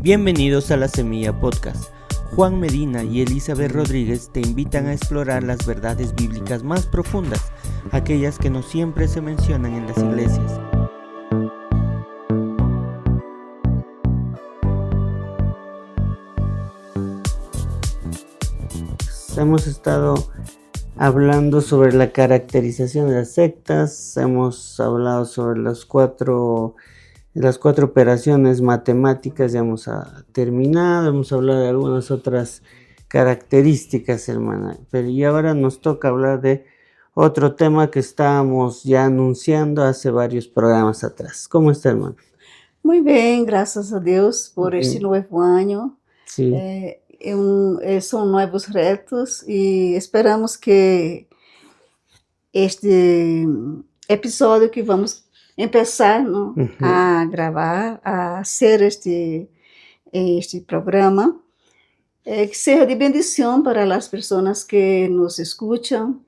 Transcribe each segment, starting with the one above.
Bienvenidos a La Semilla Podcast. Juan Medina y Elizabeth Rodríguez te invitan a explorar las verdades bíblicas más profundas, aquellas que no siempre se mencionan en las iglesias. Hemos estado hablando sobre la caracterización de las sectas, hemos hablado sobre las cuatro operaciones matemáticas, ya hemos terminado, hemos hablado de algunas otras características, hermana, pero y ahora nos toca hablar de otro tema que estábamos ya anunciando hace varios programas atrás. ¿Cómo está, hermano? Muy bem, graças a Deus por este novo ano. Sí. São novos retos e esperamos que este episódio que vamos começar a gravar, a ser este programa, que seja de bendição para as pessoas que nos escutam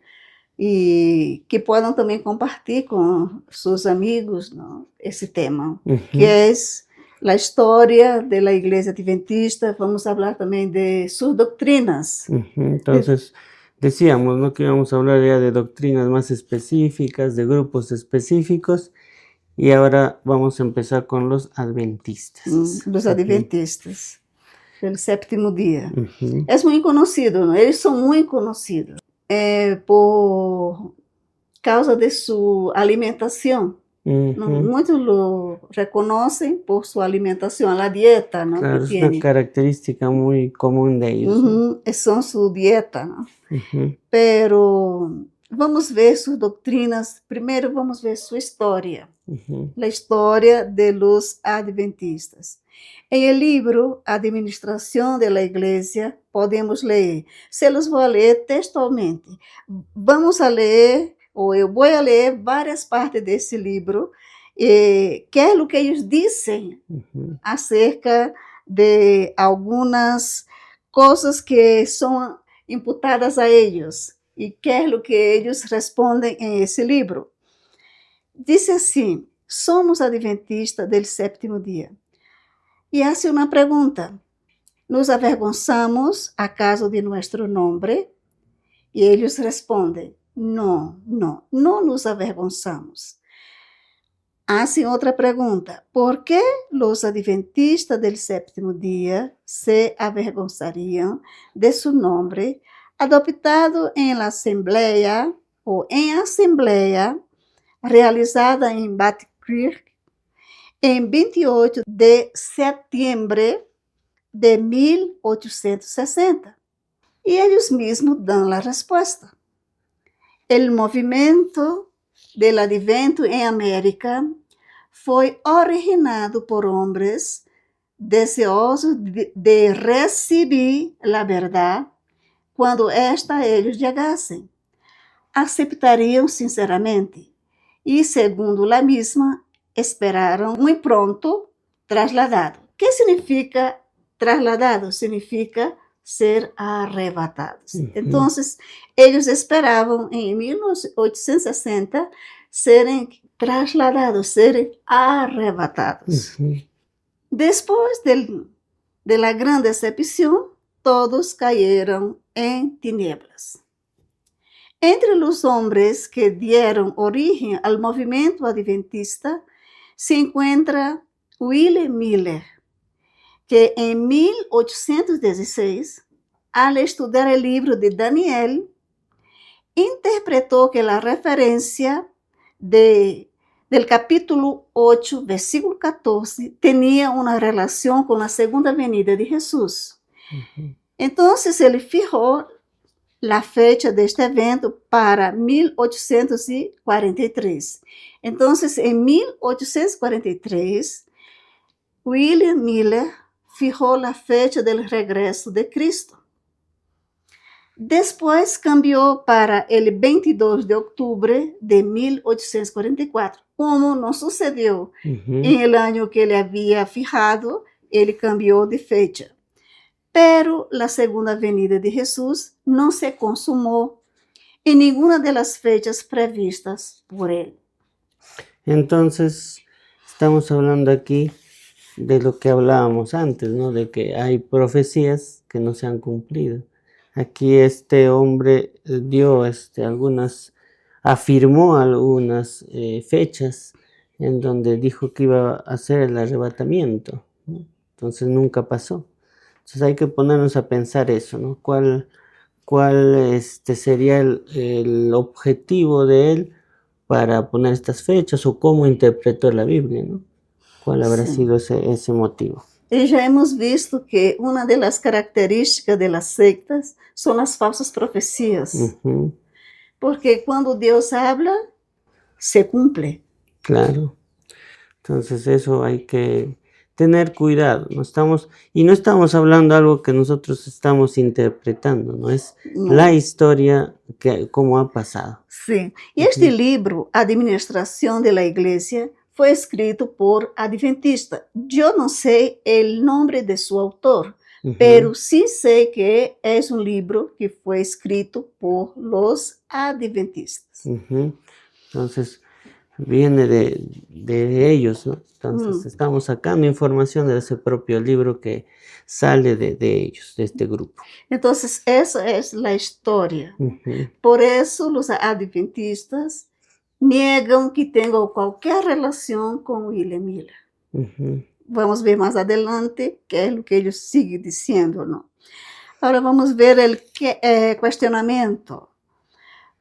e que possam também compartilhar com seus amigos esse tema, que é a história da Igreja Adventista. Vamos falar também de suas doutrinas. Entonces, decíamos, ¿no?, que íbamos a hablar ya de doctrinas más específicas, de grupos específicos, y ahora vamos a empezar con los adventistas. Los adventistas, del séptimo día. Es muy conocido, ¿no? Ellos son muy conocidos por causa de su alimentación. Muchos lo reconocen por su alimentación, la dieta, ¿no? Claro, es una característica muy común de ellos. Son su dieta, ¿no? Pero vamos ver sus doctrinas. Primero vamos ver su historia, la historia de los adventistas. En el libro Administración de la Iglesia podemos leer, se los voy a leer textualmente. Vamos a leer, ou eu vou ler várias partes desse livro, que é o que eles dizem acerca de algumas coisas que são imputadas a eles, e que é o que eles respondem em esse livro. Diz assim: somos adventistas del séptimo dia. E hace uma pergunta: nos avergonzamos acaso de nosso nome? E eles respondem: não nos avergonzamos. Hacen outra pergunta: ¿por qué los adventistas del séptimo día se avergonzariam de su nombre adoptado en la asamblea ou em assembleia realizada em Battle Creek em 28 de setembro de 1860? E eles mesmos dão a resposta. O movimento del advento em América foi originado por homens deseosos de receber a verdade quando esta a eles chegassem. Aceitariam sinceramente e, segundo a mesma, esperaram muito pronto trasladado. O que significa trasladado? Significa ser arrebatados. Então, eles esperavam em 1860 serem trasladados, serem arrebatados. Depois de la grande decepção, todos caíram em tinieblas. Entre os homens que deram origem ao movimento adventista se encontra William Miller, que em 1816, al estudar o livro de Daniel, interpretou que a referência del capítulo 8, versículo 14, tinha uma relação com a segunda venida de Jesus. Então, ele fijou a fecha deste evento para 1843. Então, em 1843, William Miller fijou a fecha do regresso de Cristo. Depois cambiou para o 22 de outubro de 1844. Como não sucedeu em el ano que ele havia fijado, ele cambiou de fecha. Pero a segunda venida de Jesus não se consumou em nenhuma das fechas previstas por ele. Entonces, estamos hablando aquí de lo que hablábamos antes, ¿no? De que hay profecías que no se han cumplido. Aquí este hombre afirmó algunas fechas en donde dijo que iba a hacer el arrebatamiento, ¿no? Entonces nunca pasó. Entonces hay que ponernos a pensar eso, ¿no? ¿Cuál sería el objetivo de él para poner estas fechas o cómo interpretó la Biblia, ¿no? ¿Cuál habrá sido ese motivo? Y ya hemos visto que una de las características de las sectas son las falsas profecías. Porque cuando Dios habla, se cumple. Claro. Entonces eso hay que tener cuidado. No estamos hablando de algo que nosotros estamos interpretando, ¿no? Es la historia como ha pasado. Sí. Y este libro, Administración de la Iglesia, fue escrito por adventistas. Yo no sé el nombre de su autor, pero sí sé que es un libro que fue escrito por los adventistas. Entonces, viene de ellos, ¿no? Entonces, estamos sacando información de ese propio libro que sale de ellos, de este grupo. Entonces, esa es la historia. Por eso, los adventistas negam que tenga qualquer relação com William Miller. Vamos ver mais adelante que é o que ele sigue dizendo, não? Agora vamos ver o questionamento.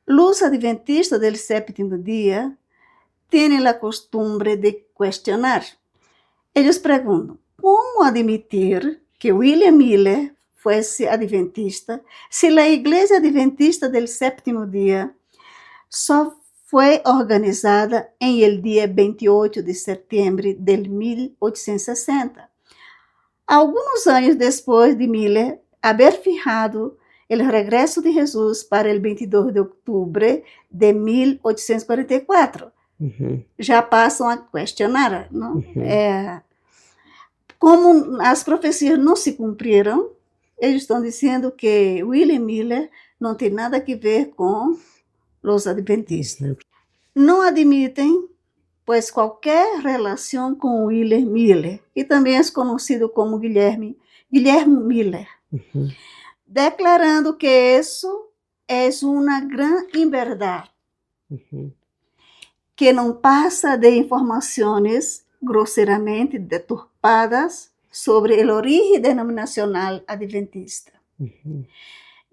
Os adventistas do sétimo dia têm a costumbre de questionar. Eles perguntam, como admitir que William Miller fosse adventista se a igreja adventista do sétimo dia só foi organizada em el dia 28 de setembro de 1860. Alguns anos depois de Miller haver fijado o regresso de Jesus para el 22 de outubro de 1844. Já passam a questionar, não? Como as profecias não se cumpriram, eles estão dizendo que William Miller não tem nada a ver com os adventistas. Não admitem, pois, qualquer relação com William Miller, e também é conhecido como Guilherme Miller, declarando que isso é uma grande inverdade, que não passa de informações grosseiramente deturpadas sobre o origen denominacional adventista.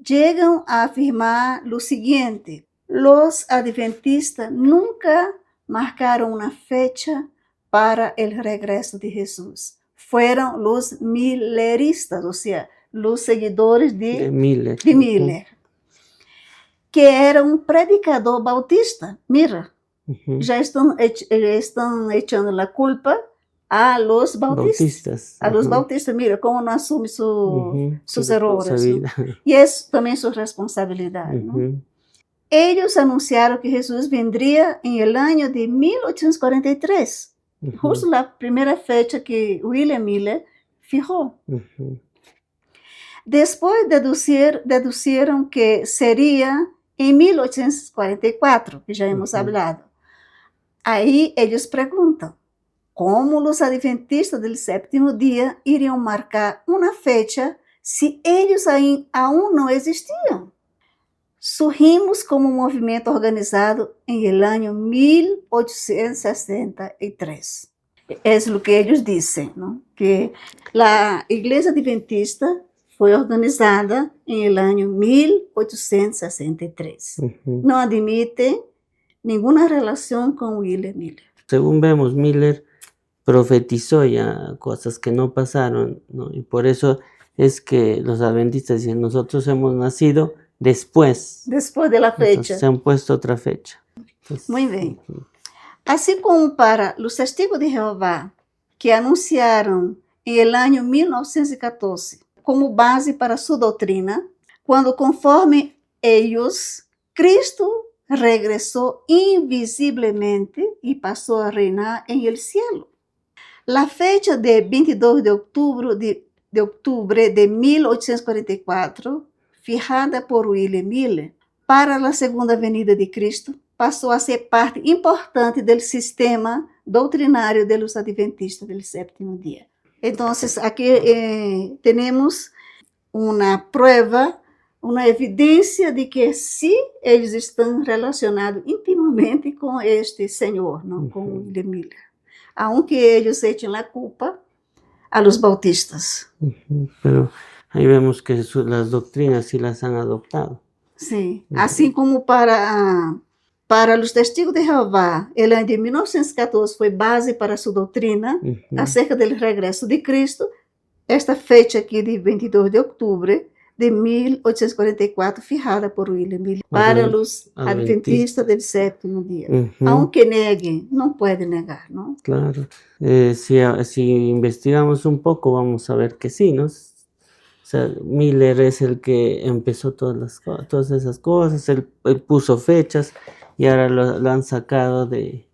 Chegam a afirmar o seguinte: los adventistas nunca marcaron una fecha para el regreso de Jesús. Fueron los milleristas, o sea, los seguidores de Miller, que era un predicador bautista. Mira, ya están echando la culpa a los bautistas. A los bautistas, mira, cómo no asume sus errores. ¿No? Y es también su responsabilidad, ¿no? Ellos anunciaron que Jesús vendría en el año de 1843, justo la primera fecha que William Miller fijó. Después deducieron que sería en 1844, que ya hemos hablado. Ahí ellos preguntan, ¿cómo los adventistas del sétimo día irían marcar una fecha si ellos aún no existían? Surgimos como um movimento organizado em el año 1863. É o que eles dizem, não? Que a Igreja Adventista foi organizada em el año 1863. Não admite nenhuma relação com William Miller. Según vemos, Miller profetizó ya cosas que no pasaron, ¿no? Y por eso es que los adventistas dicen, nosotros hemos nacido después de la fecha. Entonces, se han puesto otra fecha. Entonces, muy bien. Así como para los testigos de Jehová, que anunciaron en el año 1914 como base para su doctrina, cuando conforme ellos, Cristo regresó invisiblemente y pasó a reinar en el cielo. La fecha de 22 de octubre de 1844, fijada por William Miller para a segunda venida de Cristo, passou a ser parte importante do sistema doutrinário dos adventistas do sétimo dia. Entonces, aquí tenemos una prueba, una evidencia de que sí, eles estão relacionados intimamente com este senhor, não? Com William Miller. Aunque eles echen a culpa a los bautistas. Pero ahí vemos que las doctrinas sí las han adoptado. Sim, assim como para os testigos de Jeová, el año de 1914 foi base para sua doutrina acerca do regresso de Cristo. Esta fecha aqui de 22 de outubro de 1844, fijada por William Miller para os adventistas del séptimo dia. Aunque neguen, não pode negar, ¿no? Claro. Si investigamos un poco, vamos a ver que sí, ¿no? O sea, Miller es el que empezó todas esas cosas, él puso fechas y ahora lo han sacado de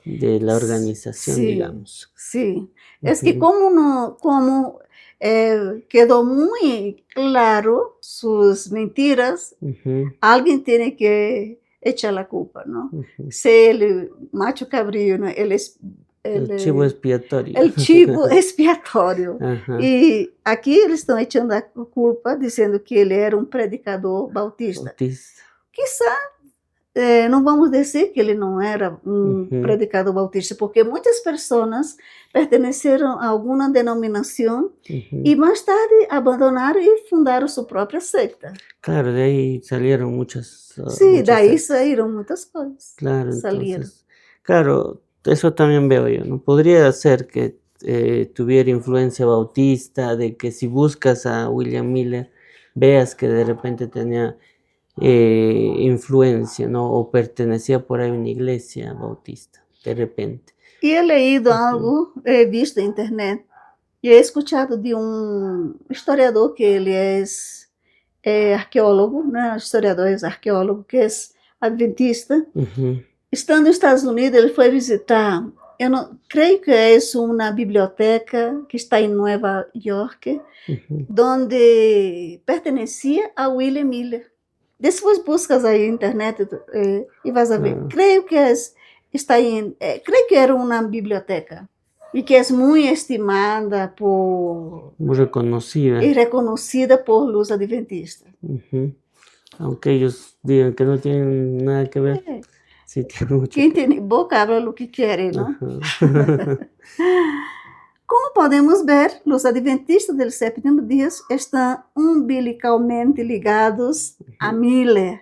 la organización, sí, digamos. Sí, es que como quedó muy claro sus mentiras, alguien tiene que echar la culpa, ¿no? Si el macho cabrío, ¿no? El chivo expiatorio. El chivo expiatorio. E aqui eles estão echando a culpa, dizendo que ele era um predicador bautista. Quizá não vamos dizer que ele não era um predicador bautista, porque muitas pessoas perteneceram a alguma denominação e mais tarde abandonaram e fundaram sua própria secta. Claro, de ahí salieron muchas. Sí, de ahí salieron muchas cosas. Claro, entonces, claro, eso también veo yo, ¿no? Podría ser que tuviera influencia bautista, de que si buscas a William Miller, veas que de repente tenía influencia, ¿no? O pertenecía por ahí a una iglesia bautista, de repente. Y he leído algo, he visto en internet, y he escuchado de un historiador que él es arqueólogo, ¿no? Historiador es arqueólogo, que es adventista. Estando nos Estados Unidos, ele foi visitar, eu não creio que é uma biblioteca que está em Nova York, onde pertencia a William Miller. Depois buscas aí na internet e vas a ver. Creio que creio que era uma biblioteca e que é muito estimada muy reconocida e reconhecida por los adventistas. Aunque ellos digan que no tienen nada que ver. Sí, tiene mucho. Quem tem boca habla o que quer, não? Como podemos ver, os adventistas do sétimo dia estão umbilicalmente ligados a Miller,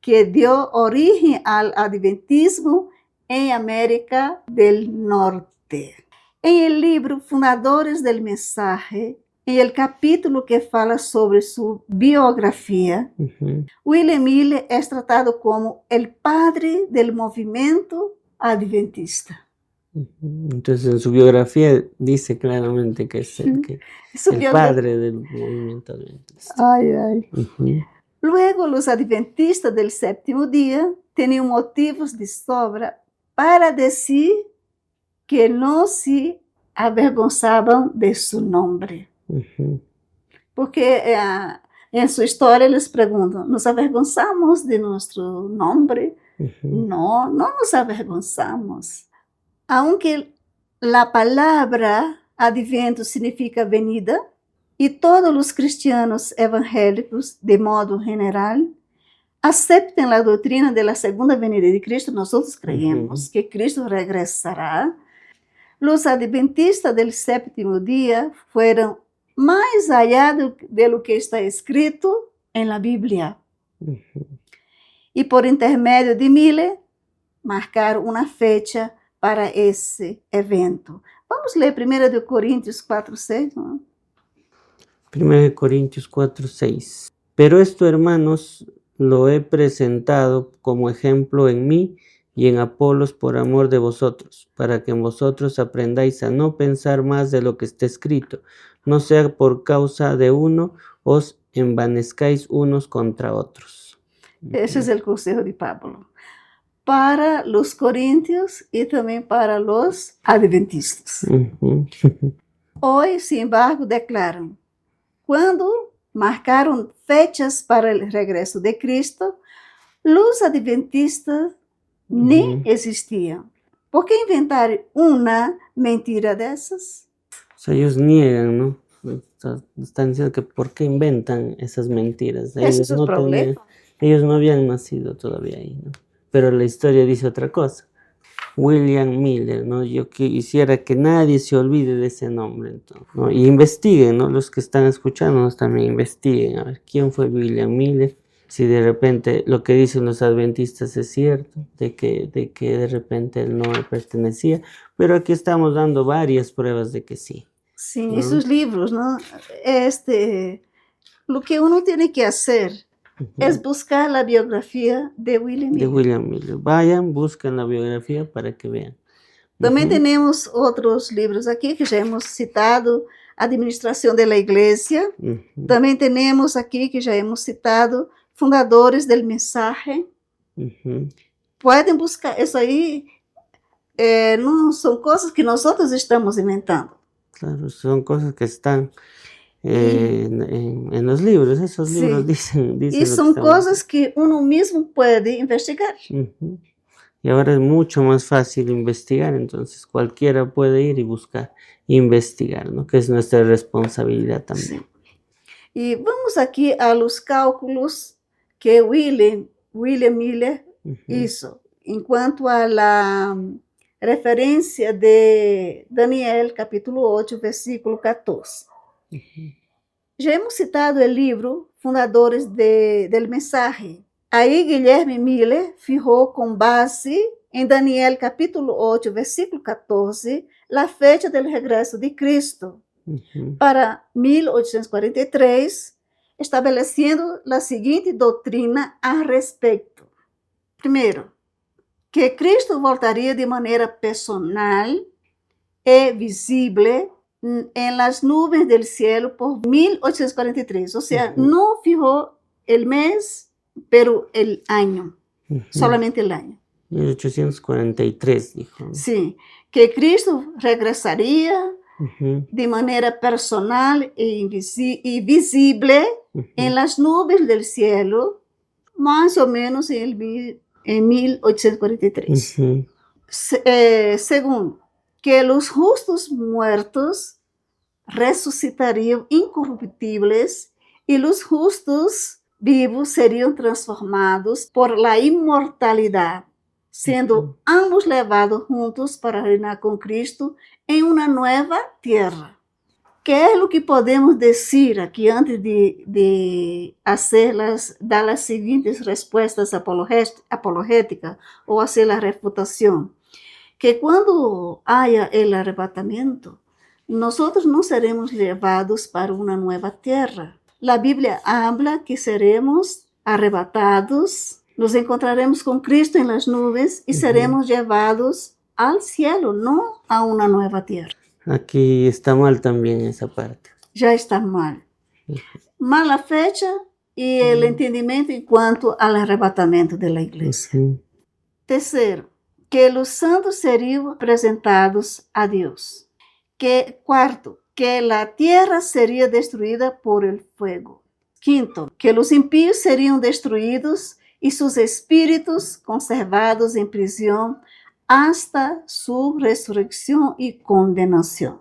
que deu origem ao adventismo em América do Norte. Em el livro Fundadores del Mensaje, em el capítulo que fala sobre sua biografia, William Miller é tratado como el padre del movimiento adventista. Entonces en su biografía dice claramente que es el padre del movimiento adventista. Luego los adventistas del séptimo día tenían motivos de sobra para decir que no se avergonzaban de su nombre. Porque en su historia les preguntan, ¿nos avergonzamos de nuestro nombre? No, no nos avergonzamos. Aunque la palabra adviento significa venida, y todos los cristianos evangélicos, de modo general, aceptan la doctrina de la segunda venida de Cristo, nosotros creemos que Cristo regresará. Los adventistas del séptimo día fueron más allá de lo que está escrito en la Biblia. Y por intermedio de Miller, marcaron una fecha para esse evento. Vamos ler 1 Coríntios 4:6, ¿no? 1 Corintios 4:6. Pero esto, hermanos, lo he presentado como ejemplo en mí y en Apolos por amor de vosotros, para que en vosotros aprendáis a no pensar más de lo que está escrito, no sea por causa de uno, os envanezcáis unos contra otros. Ese es el consejo de Pablo para los corintios y también para los adventistas. Hoy, sin embargo, declaran, cuando marcaron fechas para el regreso de Cristo, los adventistas ni existían. ¿Por qué inventar una mentira de esas? sea, ellos niegan, ¿no? Están diciendo que por qué inventan esas mentiras. Ese es el problema. Ellos no habían nacido todavía ahí, ¿no? Pero la historia dice otra cosa. William Miller, ¿no? Yo quisiera que nadie se olvide de ese nombre, entonces, ¿no? Y investiguen, ¿no? Los que están escuchándonos también investiguen, a ver, ¿quién fue William Miller? Si de repente lo que dicen los adventistas es cierto, de que de repente él no pertenecía, pero aquí estamos dando varias pruebas de que sí. Sí, ¿no? esos libros, ¿no? Lo que uno tiene que hacer es buscar la biografía de William Miller. De William Miller. Vayan, busquen la biografía para que vean. También tenemos otros libros aquí que ya hemos citado, Administración de la Iglesia. También tenemos aquí que ya hemos citado, Fundadores del Mensaje. Pueden buscar, eso ahí no son cosas que nosotros estamos inventando. Claro, son cosas que están en los libros, esos libros dicen y son cosas que uno mismo puede investigar. Y ahora es mucho más fácil investigar, entonces cualquiera puede ir y buscar, investigar, ¿no? Que es nuestra responsabilidad también. Sí. Y vamos aquí a los cálculos que William Miller hizo en cuanto a la referencia de Daniel, capítulo 8, versículo 14. Já hemos citado o livro Fundadores del Mensaje. Aí Guilherme Miller fijou com base em Daniel capítulo 8, versículo 14, a fecha do regresso de Cristo para 1843, estabelecendo a seguinte doutrina a respeito. Primeiro, que Cristo voltaria de maneira personal e visível en las nubes del cielo por 1843. O sea, no fijó el mes, pero el año. Solamente el año. 1843, dijo. Sí, que Cristo regresaría de manera personal y visible en las nubes del cielo, más o menos en 1843. Segundo, que los justos muertos resucitarían incorruptibles y los justos vivos serían transformados por la inmortalidad, siendo ambos levados juntos para reinar con Cristo en una nueva tierra. ¿Qué es lo que podemos decir aquí antes de dar las siguientes respuestas apologéticas o hacer la refutación? Que cuando haya el arrebatamiento, nosotros no seremos llevados para una nueva tierra. La Biblia habla que seremos arrebatados, nos encontraremos con Cristo en las nubes y seremos llevados al cielo, no a una nueva tierra. Aquí está mal también esa parte. Ya está mal. Mala fecha y el entendimiento en cuanto al arrebatamiento de la iglesia. Tercero, que los santos serían presentados a Dios. Cuarto, que la tierra sería destruida por el fuego. Quinto, que los impíos serían destruidos y sus espíritus conservados en prisión hasta su resurrección y condenación.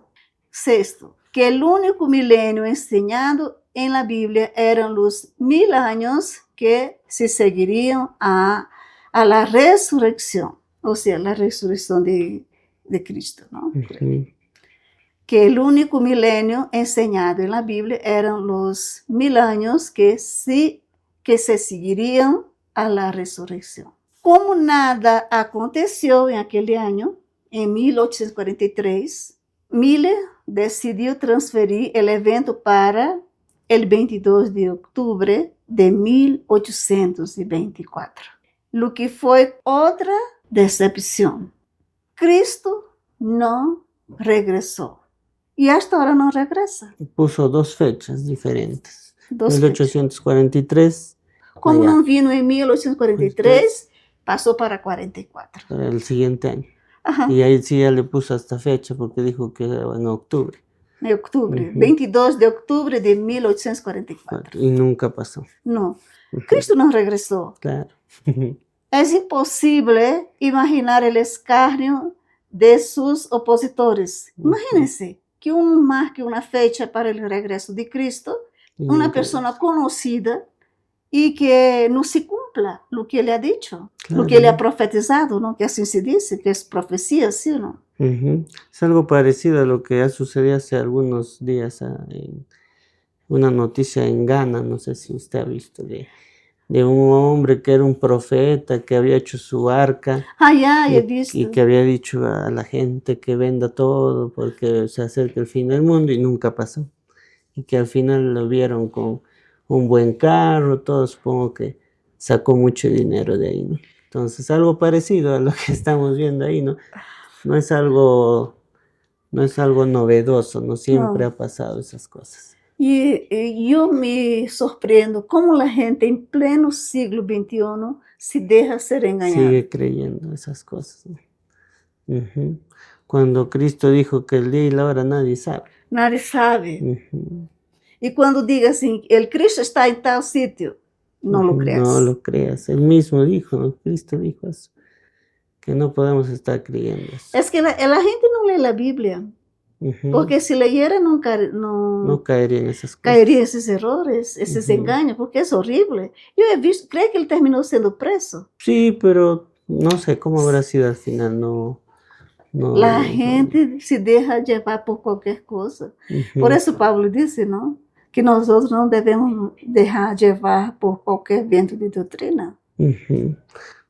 Sexto, que el único milenio enseñado en la Biblia eran los 1000 años que se seguirían a la resurrección. O sea, la resurrección de Cristo, ¿no? Que el único milenio enseñado en la Biblia eran los 1000 años que se seguirían a la resurrección. Como nada aconteció en aquel año, en 1843, Miller decidió transferir el evento para el 22 de octubre de 1824, lo que fue otra decepción. Cristo no regresó y hasta ahora no regresa. Puso dos fechas diferentes. 1843. Como allá. No vino en 1843, pasó para 44. Para el siguiente año. Ajá. Y ahí sí ya le puso esta fecha porque dijo que era en octubre. En octubre, 22 de octubre de 1844. Y nunca pasó. No, Cristo no regresó. Claro. Es imposible imaginar el escarnio de sus opositores. Imagínense que marque una fecha para el regreso de Cristo, una persona conocida y que no se cumpla lo que él ha dicho, lo que él ha profetizado, ¿no? Que así se dice, que es profecía, ¿sí o no? Es algo parecido a lo que ha sucedido hace algunos días en una noticia en Ghana, no sé si usted ha visto, de un hombre que era un profeta, que había hecho su arca Ya he visto. y que había dicho a la gente que venda todo porque se acerca el fin del mundo y nunca pasó. Y que al final lo vieron con un buen carro, todo, supongo que sacó mucho dinero de ahí, ¿no? Entonces, algo parecido a lo que estamos viendo ahí, ¿no? No es algo novedoso, no siempre ha pasado esas cosas. Y yo me sorprendo cómo la gente en pleno siglo XXI se deja ser engañada. Sigue creyendo esas cosas, ¿no? Cuando Cristo dijo que el día y la hora nadie sabe. Nadie sabe. Y cuando diga así, el Cristo está en tal sitio, no lo creas. No lo creas. Él mismo dijo, ¿no? Cristo dijo eso, que no podemos estar creyendo eso. Es que la gente no lee la Biblia. Porque si leyera no caería en esas cosas. Caería en esos errores, esos engaños, porque es horrible. Yo he visto, creo que él terminó siendo preso. Sí, pero no sé cómo habrá sido al final, La gente se deja llevar por cualquier cosa. Por eso Pablo dice, ¿no? Que nosotros no debemos dejar llevar por cualquier viento de doctrina.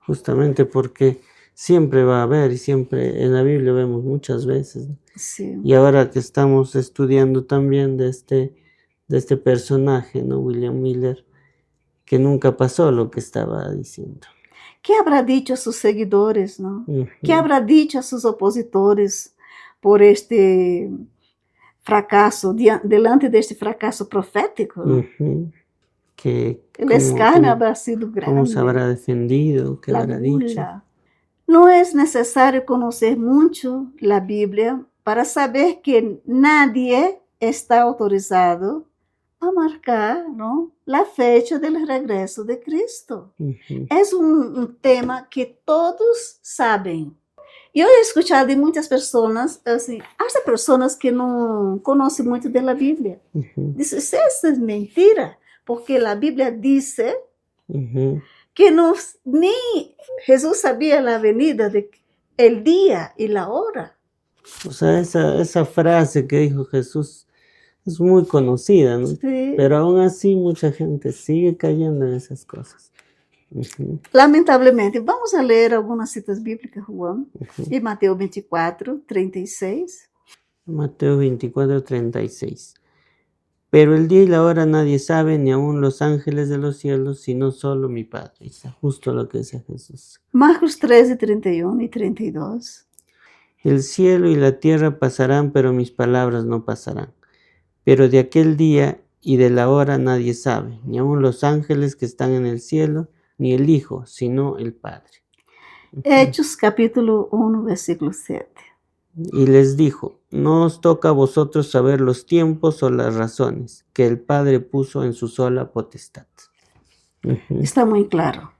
Justamente porque siempre va a haber, y siempre en la Biblia vemos muchas veces. Sí. Y ahora que estamos estudiando también de este personaje, ¿no? William Miller, que nunca pasó lo que estaba diciendo. ¿Qué habrá dicho a sus seguidores, no? ¿Qué habrá dicho a sus opositores por este fracaso, delante de este fracaso profético? ¿No? El escarnio habrá sido grande. ¿Cómo se habrá defendido? ¿Qué habrá dicho? No es necesario conocer mucho la Biblia para saber que nadie está autorizado a marcar, ¿no?, la fecha del regreso de Cristo. Es un tema que todos saben. Eu he escuchado de muitas pessoas, assim, hasta pessoas que não conhecem muito da Bíblia. Dizem, isso é mentira, porque a Bíblia diz que nem Jesus sabia a venida, el día y la hora. O sea, esa frase que dijo Jesús es muy conocida, ¿no? Sí. Pero aún así mucha gente sigue cayendo en esas cosas. Lamentablemente, vamos a leer algunas citas bíblicas, Juan, en Mateo 24, 36. Mateo 24, 36. Pero el día y la hora nadie sabe, ni aun los ángeles de los cielos, sino solo mi Padre. Es justo lo que dice Jesús. Marcos 13, 31 y 32. El cielo y la tierra pasarán, pero mis palabras no pasarán. Pero de aquel día y de la hora nadie sabe, ni aun los ángeles que están en el cielo, ni el Hijo, sino el Padre. Hechos capítulo 1, versículo 7. Y les dijo, no os toca a vosotros saber los tiempos o las razones que el Padre puso en su sola potestad. Está muy claro.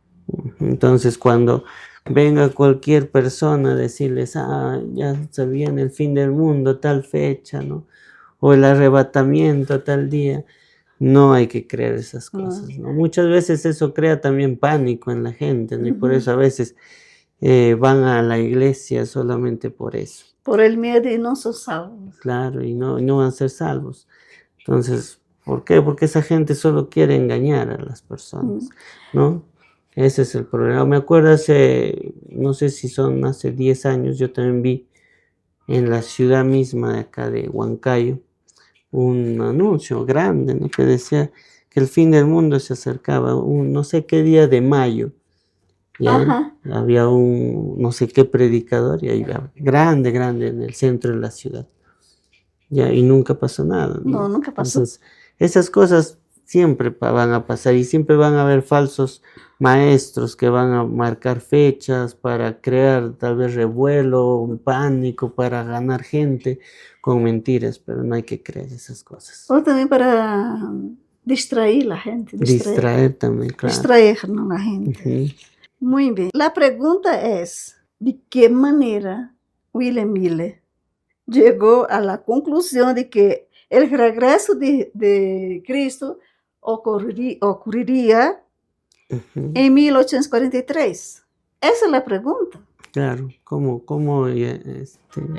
Entonces, cuando venga cualquier persona a decirles, ya se viene el fin del mundo, tal fecha, ¿no? O el arrebatamiento, tal día, no hay que creer esas cosas, ¿no? Muchas veces eso crea también pánico en la gente, ¿no? Y por eso a veces van a la iglesia solamente por eso. Por el miedo y no son salvos. Claro, y no van a ser salvos. Entonces, ¿por qué? Porque esa gente solo quiere engañar a las personas, ¿no? Ese es el problema. Me acuerdo no sé si son hace 10 años, yo también vi en la ciudad misma de acá de Huancayo un anuncio grande, ¿no?, que decía que el fin del mundo se acercaba, no sé qué día de mayo. ¿Ya? Había un no sé qué predicador y ahí grande en el centro de la ciudad. Ya, y nunca pasó nada, ¿no? No, nunca pasó. Entonces, esas cosas siempre van a pasar y siempre van a haber falsos maestros que van a marcar fechas para crear tal vez revuelo, un pánico, para ganar gente con mentiras, pero no hay que creer esas cosas. O también para distraer a la gente. Distraer también, claro. Distraer a la gente. Muy bien. La pregunta es, ¿de qué manera William Miller llegó a la conclusión de que el regreso de Cristo ocurriría en 1843. Esa es la pregunta. Claro, ¿cómo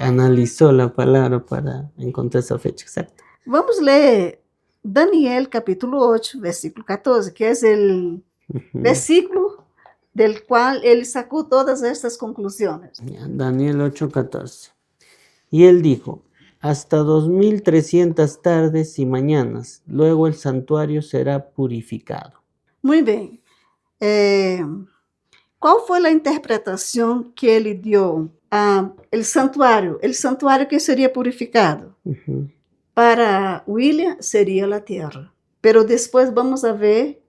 analizó la palabra para encontrar esa fecha exacta? Vamos leer Daniel capítulo 8, versículo 14, que es el versículo del cual él sacó todas estas conclusiones. Daniel 8:14. Y él dijo: hasta 2300 tardes y mañanas, luego el santuario será purificado. Muy bien. ¿Cuál fue la interpretación que él dio al santuario? El santuario que sería purificado. Para William sería la tierra. Pero después vamos a ver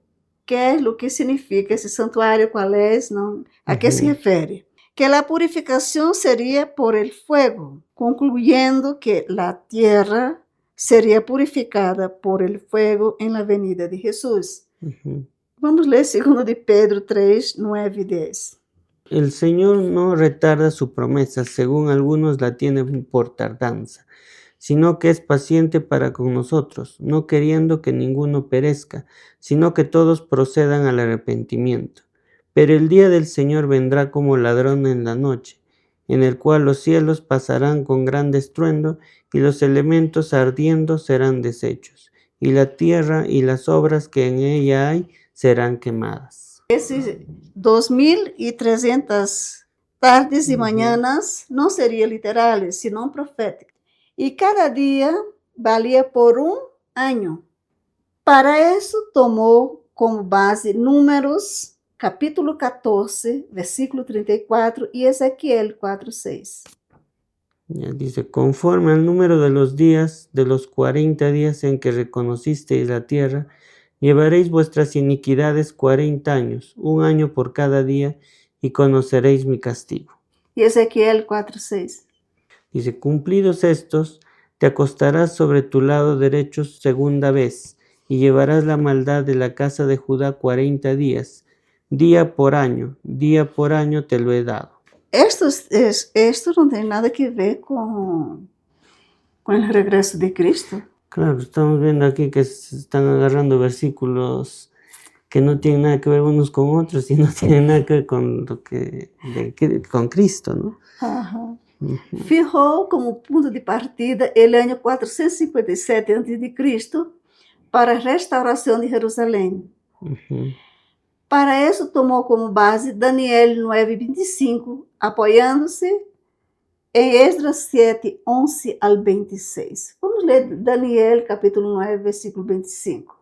qué es lo que significa ese santuario, cuál es, ¿no? ¿A qué se refiere? Que la purificación sería por el fuego, concluyendo que la tierra sería purificada por el fuego en la venida de Jesús. Vamos a leer 2 de Pedro 3, 9 y 10. El Señor no retarda su promesa, según algunos la tienen por tardanza, sino que es paciente para con nosotros, no queriendo que ninguno perezca, sino que todos procedan al arrepentimiento. Pero el día del Señor vendrá como ladrón en la noche, en el cual los cielos pasarán con gran estruendo, y los elementos ardiendo serán deshechos, y la tierra y las obras que en ella hay serán quemadas. Esses 2300 tardes y mañanas no serían literales, sino proféticas. Y cada día valía por un año. Para eso tomó como base Números capítulo 14, versículo 34 y Ezequiel 4:6. Ya dice: conforme al número de los días, de los 40 días en que reconocisteis la tierra, llevaréis vuestras iniquidades 40 años, un año por cada día, y conoceréis mi castigo. Y Ezequiel 4:6. Dice: cumplidos estos, te acostarás sobre tu lado derecho segunda vez, y llevarás la maldad de la casa de Judá 40 días, día por año te lo he dado. Esto no tiene nada que ver con el regreso de Cristo. Claro, estamos viendo aquí que se están agarrando versículos que no tienen nada que ver unos con otros y no tienen nada que ver con con Cristo, ¿no? Ajá. Fijó como punto de partida el año 457 a.C. para a restauração de Jerusalém. Para isso, tomou como base Daniel 9:25, apoiando-se em Esdras 7, 11 al 26. Vamos ler Daniel capítulo 9, versículo 25.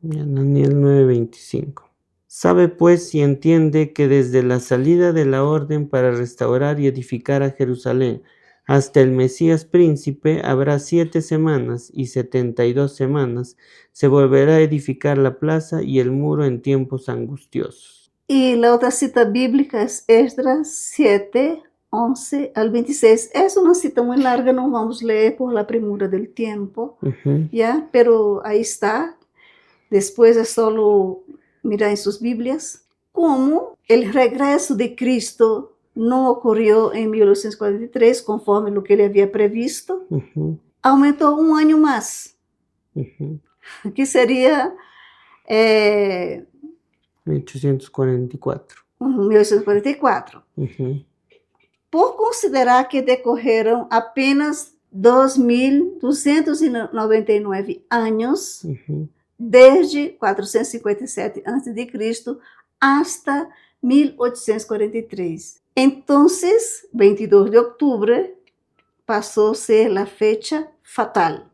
Daniel 9:25. Sabe pues y entiende que desde la salida de la orden para restaurar y edificar a Jerusalén hasta el Mesías príncipe habrá 7 semanas y 72 semanas. Se volverá a edificar la plaza y el muro en tiempos angustiosos. Y la otra cita bíblica es Esdras 7, 11 al 26. Es una cita muy larga, no vamos a leer por la premura del tiempo, ¿ya? Pero ahí está. Después es solo mirar en sus Biblias cómo el regreso de Cristo no ocurrió en 1843 conforme lo que ele havia previsto. Aumentou um ano mais, que seria 1844. 1844. Por considerar que decorreram apenas 2.299 anos desde 457 a.C. hasta 1843. Entonces, 22 de octubre passou a ser a fecha fatal.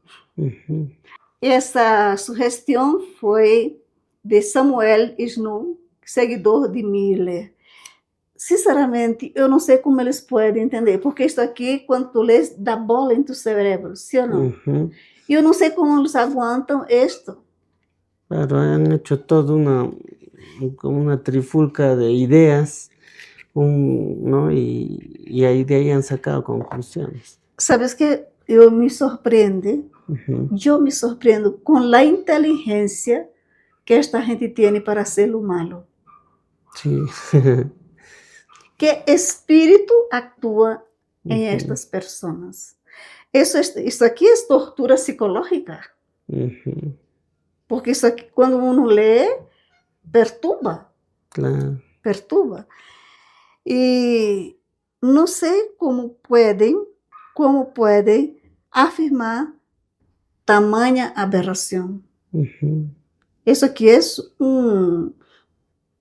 Essa sugestão foi de Samuel Snow, seguidor de Miller. Sinceramente, eu não sei como eles podem entender, porque isso aqui, quando tu lês, dá bola em tu cérebro, sim ou não? E eu não sei como eles aguentam isto. Claro, han hecho toda una trifulca de ideas, ¿no? Y ahí de ahí han sacado conclusiones. Sabes que eu me sorprende, yo me sorprendo con la inteligencia que esta gente tiene para hacer lo malo. Sí. ¿Qué espíritu actúa en estas personas. Isso aqui é tortura psicológica. Porque isso aqui, quando uno lee, perturba. Claro. Perturba. E não sei como podem afirmar tamanha aberração. Isso aqui é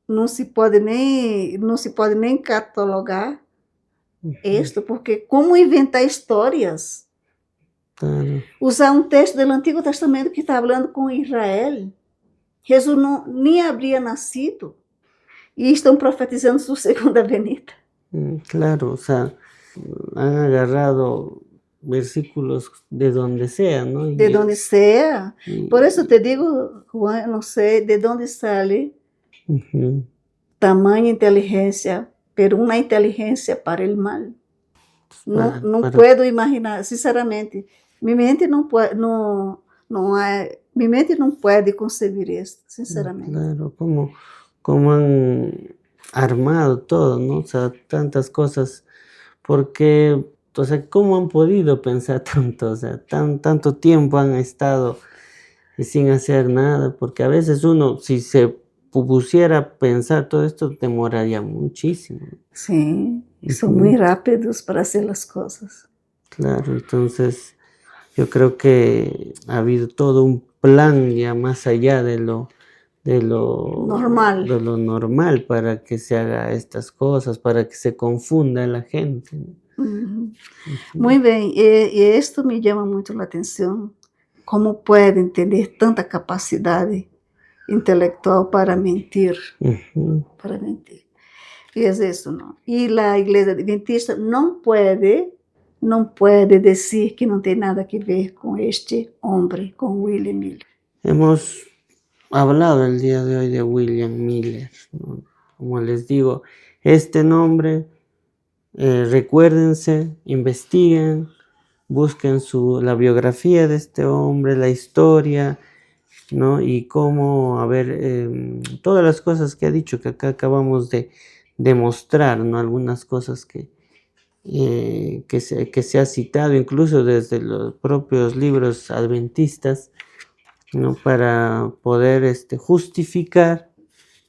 não se pode nem catalogar isto, porque como inventar histórias? Claro. Usar um texto do Antigo Testamento que está falando com Israel. Jesus nem havia nascido e estão profetizando sua segunda venida. Claro, o sea, han agarrado versículos de donde sea, ¿no? De donde sea. Por eso te digo, Juan, não sei de onde sale tamanha inteligência, pero uma inteligência para o mal. Não puedo imaginar, sinceramente. Minha mente não pode conceber isso, sinceramente. Claro, como han armado todo, ¿no? O sea, tantas cosas, porque, o sea, ¿cómo han podido pensar tanto? O sea, tanto tiempo han estado sin hacer nada, porque a veces uno, si se pusiera a pensar todo esto, demoraría muchísimo. Sí, son muy rápidos para hacer las cosas. Claro, entonces yo creo que ha habido todo un plan ya más allá de lo normal para que se haga estas cosas, para que se confunda la gente. Muy bien, y esto me llama mucho la atención, cómo pueden tener tanta capacidad intelectual para mentir, para mentir. Y es eso, ¿no? Y la Iglesia Adventista no puede decir que no tiene nada que ver con este hombre, con William Miller. Hemos hablado el día de hoy de William Miller, ¿no? Como les digo, este nombre, recuérdense, investiguen, busquen la biografía de este hombre, la historia, ¿no? Y cómo, todas las cosas que ha dicho, que acá acabamos de demostrar, ¿no? Algunas cosas que se ha citado incluso desde los propios libros adventistas, ¿no? Para poder justificar,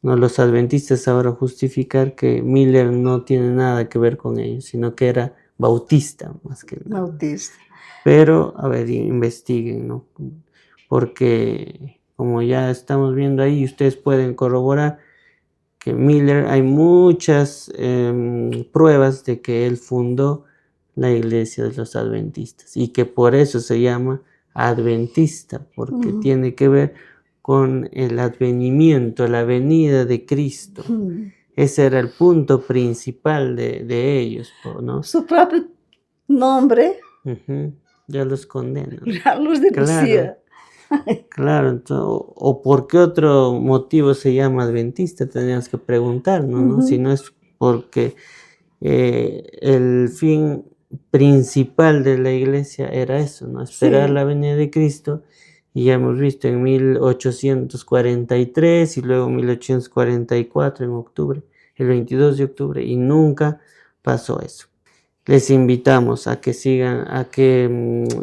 ¿no? Los adventistas ahora justificar que Miller no tiene nada que ver con ellos, sino que era bautista más que nada. Bautista. Pero, investiguen, ¿no? Porque como ya estamos viendo ahí, ustedes pueden corroborar que Miller, hay muchas pruebas de que él fundó la iglesia de los adventistas y que por eso se llama adventista, porque tiene que ver con el advenimiento, la venida de Cristo. Ese era el punto principal de ellos, ¿no? Su propio nombre ya los condena. ya los denuncia. Claro, entonces, o por qué otro motivo se llama adventista, tendríamos que preguntarnos, ¿no? Si no es porque el fin principal de la iglesia era eso, ¿no? Esperar la venida de Cristo, y ya hemos visto en 1843 y luego 1844 en octubre, el 22 de octubre, y nunca pasó eso. Les invitamos a que sigan, a que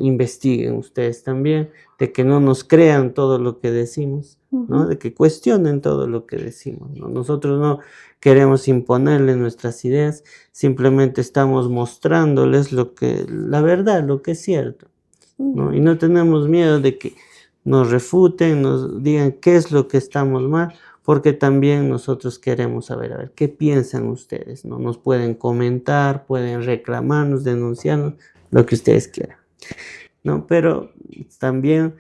investiguen ustedes también, de que no nos crean todo lo que decimos, ¿no? De que cuestionen todo lo que decimos, ¿no? Nosotros no queremos imponerles nuestras ideas, simplemente estamos mostrándoles la verdad, lo que es cierto, ¿no? Y no tenemos miedo de que nos refuten, nos digan qué es lo que estamos mal, porque también nosotros queremos saber, qué piensan ustedes, ¿no? Nos pueden comentar, pueden reclamarnos, denunciarnos, lo que ustedes quieran, ¿no? Pero también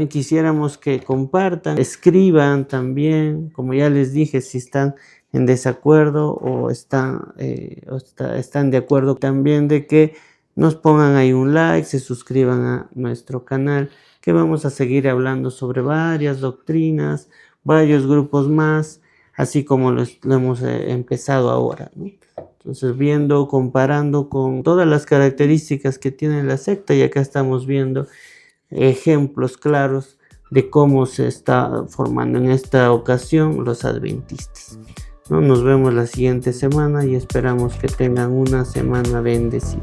quisiéramos que compartan, escriban también, como ya les dije, si están en desacuerdo o están de acuerdo, también de que nos pongan ahí un like, se suscriban a nuestro canal, que vamos a seguir hablando sobre varias doctrinas, varios grupos más, así como lo hemos empezado ahora, ¿no? Entonces, comparando con todas las características que tiene la secta, y acá estamos viendo ejemplos claros de cómo se está formando en esta ocasión los adventistas. ¿no? Nos vemos la siguiente semana y esperamos que tengan una semana bendecida.